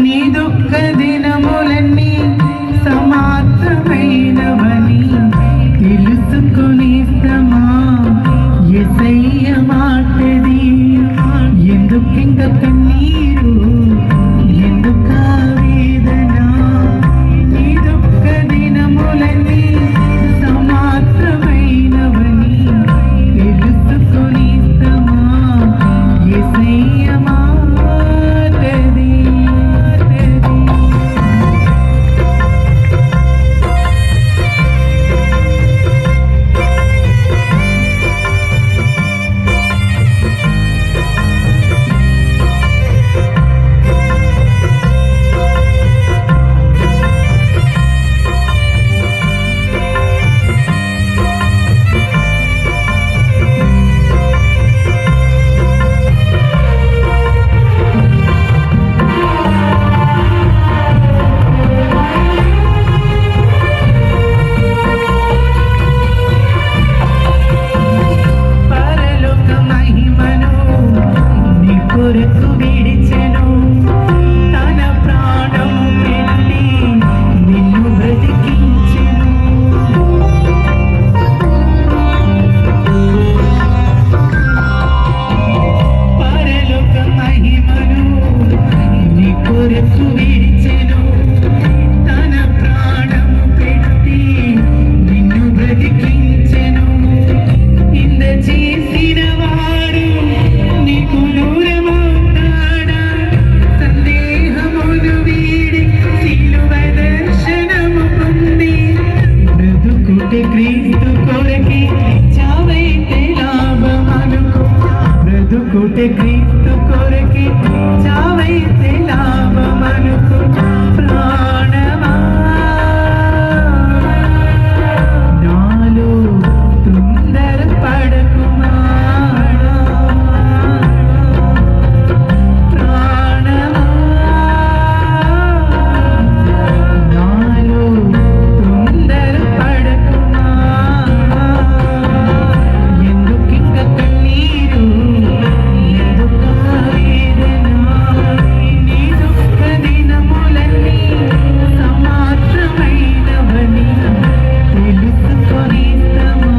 నీ దుఃఖ దినములన్నీ సమాప్తమైనవని తెలుసుకొనిస్తమా యేసయ్య మాటది. ఎందుకింక కన్నీరు, ఎందుకా వేదన? నీ దుఃఖ దినములన్నీ సమాప్తమైనవని తెలుసుకొనిస్తమా యేసయ్య మాటది. కొరకు విడిచెను తన ప్రాణము పెట్టి నిన్ను బ్రతికించెను. పరలోక మహిమను నీ కొరకు విడిచెను తన ప్రాణము పెట్టి నిన్ను బ్రతికించెను. ఇంద చేసిన వాడు నీకు క్రీస్తు కొరకి చావైతే లాభమనుకో. బ్రతుకుటే క్రీస్తు కొరకి చావైతే లాభమనుకో. ప్రాణమా నాలో తొందర పడకుమా. ప్రాణమా నాలో తొందర పడకుమా. ఎందుకింక కన్నీరు, ఎందుకా వేదన? నీ దుఃఖ దినములన్నీ సమాప్తమైనవని తెలుసుకొనిస్తమా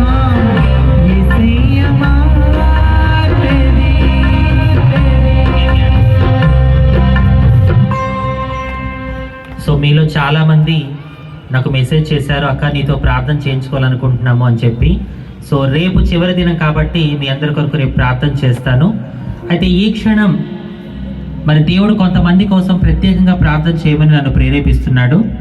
యేసయ్య మాటది. సో మీలో చాలామంది నాకు మెసేజ్ చేశారు, అక్క నీతో ప్రార్థన చేయించుకోవాలనుకుంటున్నాము అని చెప్పి. సో రేపు చివరి దినం కాబట్టి మీ అందరి కొరకు రేపు ప్రార్థన చేస్తాను. అయితే ఈ క్షణం మరి దేవుడు కొంతమంది కోసం ప్రత్యేకంగా ప్రార్థన చేయమని నన్ను ప్రేరేపిస్తున్నాడు.